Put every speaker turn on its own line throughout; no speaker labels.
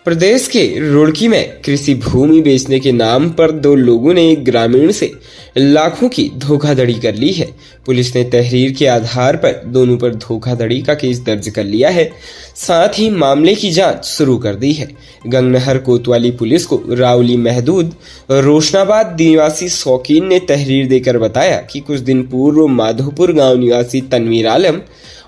प्रदेश के रुड़की में कृषि भूमि बेचने के नाम पर दो लोगों ने एक ग्रामीण से लाखों की धोखाधड़ी कर ली है। पुलिस ने तहरीर के आधार पर दोनों पर धोखाधड़ी का केस दर्ज कर लिया है। साथ ही मामले की जांच शुरू कर दी है। गंगनहर कोतवाली पुलिस को रावली महदूद रोशनाबाद निवासी शौकीन ने तहरीर देकर बताया कि कुछ दिन पूर्व माधोपुर गांव निवासी तनवीर आलम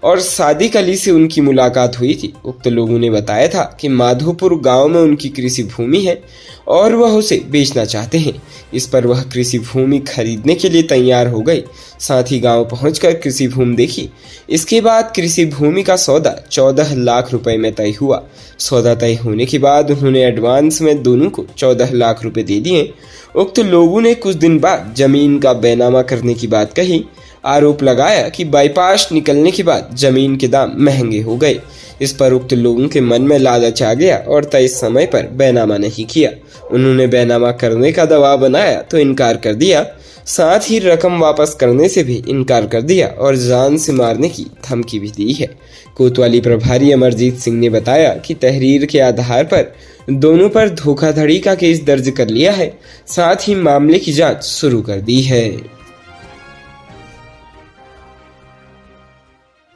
और सादिक अली से उनकी मुलाकात हुई थी। उक्त लोगों ने बताया था कि माधोपुर गांव में उनकी कृषि भूमि है और वह उसे बेचना चाहते हैं। इस पर वह कृषि भूमि खरीदने के लिए तैयार हो गए। साथ ही गांव पहुंचकर कृषि भूमि देखी। इसके बाद कृषि भूमि का सौदा 14 लाख रुपए में तय हुआ। सौदा तय होने के बाद उन्होंने एडवांस में दोनों को 14 लाख रुपए दे दिए। उक्त लोगों ने कुछ दिन बाद जमीन का बैनामा करने की बात कही। आरोप लगाया कि बाईपास निकलने के बाद जमीन के दाम महंगे हो गए। इस पर उक्त लोगों के मन में लालच आ गया और तय समय पर बैनामा नहीं किया। उन्होंने बैनामा करने का दबाव बनाया तो इनकार कर दिया। साथ ही रकम वापस करने से भी इनकार कर दिया और जान से मारने की धमकी भी दी है। कोतवाली प्रभारी अमरजीत सिंह ने बताया कि तहरीर के आधार पर दोनों पर धोखाधड़ी का केस दर्ज कर लिया है। साथ ही मामले की जांच शुरू कर दी है।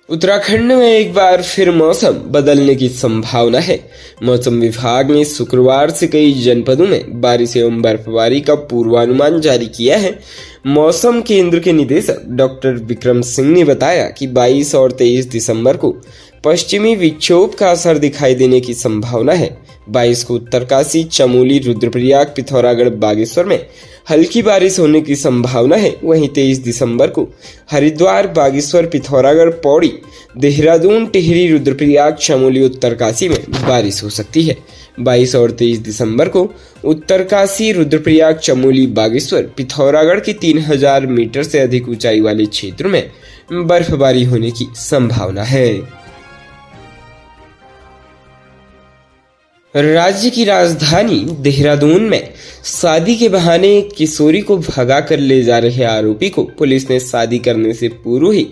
उत्तराखंड में एक बार फिर मौसम बदलने की संभावना है। मौसम विभाग ने शुक्रवार से कई जनपदों में बारिश एवं बर्फबारी का पूर्वानुमान जारी किया है। मौसम केंद्र के निदेशक डॉक्टर विक्रम सिंह ने बताया कि 22 और 23 दिसंबर को पश्चिमी विक्षोभ का असर दिखाई देने की संभावना है। 22 को उत्तरकाशी, चमोली, रुद्रप्रयाग, पिथौरागढ़, बागेश्वर में हल्की बारिश होने की संभावना है। वहीं 23 दिसंबर को हरिद्वार, बागेश्वर, पिथौरागढ़, पौड़ी, देहरादून, टिहरी, रुद्रप्रयाग, चमोली, उत्तरकाशी में बारिश हो सकती है। 22 और 23 दिसंबर को उत्तरकाशी, रुद्रप्रयाग, चमोली, बागेश्वर, पिथौरागढ़ की 3000 मीटर से अधिक ऊंचाई वाले क्षेत्रों में बर्फबारी होने की संभावना है। राज्य की राजधानी देहरादून में शादी के बहाने एक किशोरी को भगा कर ले जा रहे आरोपी को पुलिस ने शादी करने से पूर्व ही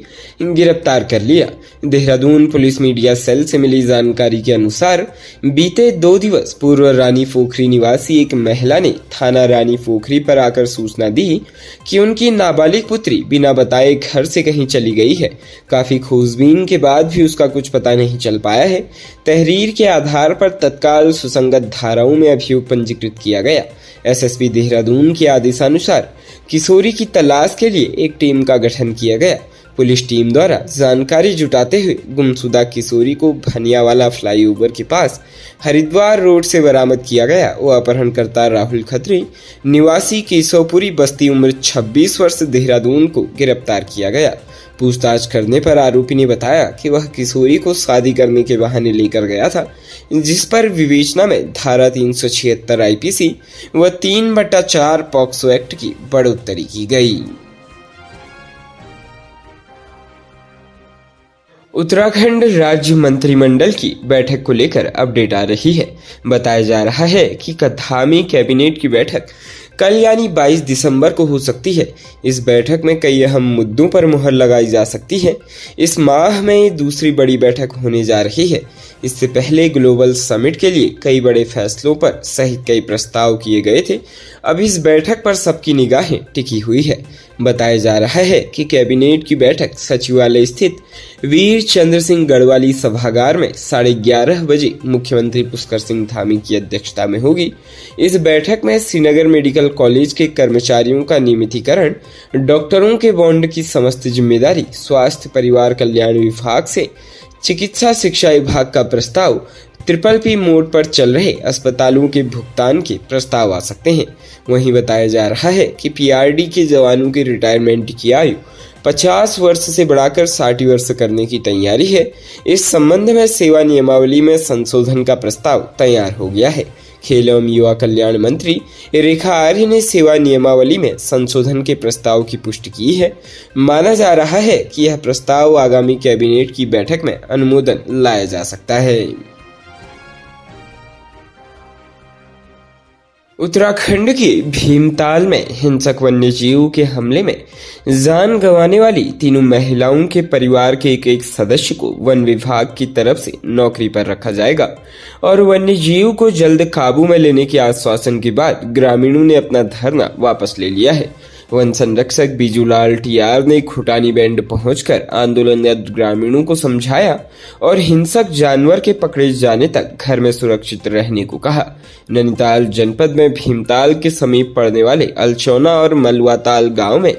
गिरफ्तार कर लिया। देहरादून पुलिस मीडिया सेल से मिली जानकारी के अनुसार बीते 2 दिवस पूर्व रानी पोखरी निवासी एक महिला ने थाना रानी पोखरी पर आकर सूचना दी कि उनकी नाबालिग पुत्री बिना बताए घर से कहीं चली गई है। काफी खोजबीन के बाद भी उसका कुछ पता नहीं चल पाया है। तहरीर के आधार पर तत्काल सुसंगत धाराओं में अभियोग पंजीकृत किया गया। एसएसपी देहरादून के आदेशानुसार किशोरी की तलाश के लिए एक टीम का गठन किया गया। पुलिस टीम द्वारा जानकारी जुटाते हुए गुमशुदा किशोरी को भनियावाला फ्लाईओवर के पास हरिद्वार रोड से बरामद किया गया। वो अपहरणकर्ता राहुल खत्री निवासी केशवपुरी बस्ती उम्र 26 वर्ष देहरादून को गिरफ्तार किया गया। पूछताछ करने पर आरोपी ने बताया कि वह किशोरी को शादी करने के बहाने लेकर गया था, जिस पर विवेचना में धारा 376 आईपीसी व 3/4 पॉक्सो एक्ट की बढ़ोतरी की गई। उत्तराखंड राज्य मंत्रिमंडल की बैठक को लेकर अपडेट आ रही है। बताया जा रहा है कि कद्दामी कैबिनेट की बैठक कल यानी 22 दिसंबर को हो सकती है। इस बैठक में कई अहम मुद्दों पर मुहर लगाई जा सकती है। इस माह में दूसरी बड़ी बैठक होने जा रही है। इससे पहले ग्लोबल समिट के लिए कई बड़े फैसलों पर सहित कई प्रस्ताव किए गए थे। अब इस बैठक पर सबकी निगाहें टिकी हुई है। बताया जा रहा है कि कैबिनेट की बैठक सचिवालय स्थित वीर चंद्र सिंह गढ़वाली सभागार में 11:30 बजे मुख्यमंत्री पुष्कर सिंह धामी की अध्यक्षता में होगी। इस बैठक में श्रीनगर मेडिकल कॉलेज के कर्मचारियों का नियमितीकरण, डॉक्टरों के बॉन्ड की समस्त जिम्मेदारी, स्वास्थ्य परिवार कल्याण विभाग से चिकित्सा शिक्षा विभाग का प्रस्ताव, PPP मोड पर चल रहे अस्पतालों के भुगतान के प्रस्ताव आ सकते हैं। वहीं बताया जा रहा है कि PRD के जवानों की रिटायरमेंट की आयु 50 वर्ष से बढ़ाकर 60 वर्ष करने की तैयारी है। इस संबंध में सेवा नियमावली में संशोधन का प्रस्ताव तैयार हो गया है। खेल एवं युवा कल्याण मंत्री रेखा आर्य ने सेवा नियमावली में संशोधन के प्रस्ताव की पुष्टि की है। माना जा रहा है कि यह प्रस्ताव आगामी कैबिनेट की बैठक में अनुमोदन लाया जा सकता है। उत्तराखंड के भीमताल में हिंसक वन्यजीव के हमले में जान गंवाने वाली तीनों महिलाओं के परिवार के एक सदस्य को वन विभाग की तरफ से नौकरी पर रखा जाएगा और वन्यजीव को जल्द काबू में लेने के आश्वासन के बाद ग्रामीणों ने अपना धरना वापस ले लिया है। वन संरक्षक बीजूलाल टीआर ने खुटानी बैंड पहुंचकर आंदोलनरत ग्रामीणों को समझाया और हिंसक जानवर के पकड़े जाने तक घर में सुरक्षित रहने को कहा। नैनीताल जनपद में भीमताल के समीप पड़ने वाले अलचौना और मलुआताल गांव में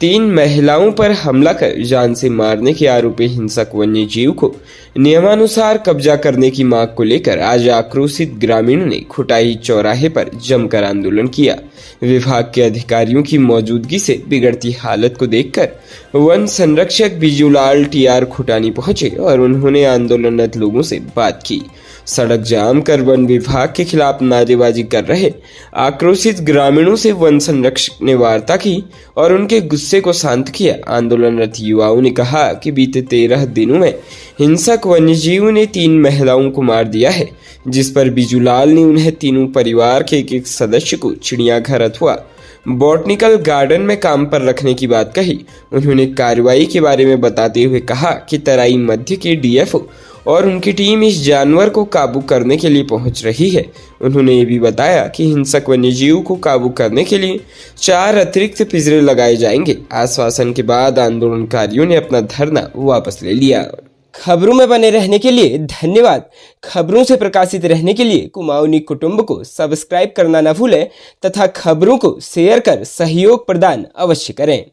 3 महिलाओं पर हमला कर जान से मारने के आरोपी हिंसक वन्यजीव को नियमानुसार कब्जा करने की मांग को लेकर आज आक्रोशित ग्रामीणों ने खुटाई चौराहे पर जमकर आंदोलन किया। विभाग के अधिकारियों की मौजूदगी से बिगड़ती हालत को देखकर वन संरक्षक बीजूलाल टीआर खुटानी पहुंचे और उन्होंने आंदोलनरत लोगों से बात की। सड़क जाम कर वन विभाग के खिलाफ नारेबाजी कर रहे आक्रोशित ग्रामीणों से वन संरक्षक ने वार्ता की और उनके गुस्से को शांत किया। आंदोलनरत युवाओं ने कहा कि बीते 13 दिनों में हिंसक वन्यजीव ने 3 महिलाओं को मार दिया है, जिस पर बीजूलाल ने उन्हें तीनों परिवार के एक सदस्य को चिड़ियाघर अथवा बॉटनिकल गार्डन में काम पर रखने की बात कही। उन्होंने कार्रवाई के बारे में बताते हुए कहा कि तराई मध्य के डीएफओ और उनकी टीम इस जानवर को काबू करने के लिए पहुंच रही है। उन्होंने ये भी बताया कि हिंसक वन्यजीव को काबू करने के लिए 4 अतिरिक्त पिंजरे लगाए जाएंगे। आश्वासन के बाद आंदोलनकारियों ने अपना धरना वापस ले लिया। खबरों में बने रहने के लिए धन्यवाद। खबरों से प्रकाशित रहने के लिए कुमाऊनी कुटुंब को सब्सक्राइब करना न भूलें तथा खबरों को शेयर कर सहयोग प्रदान अवश्य करें।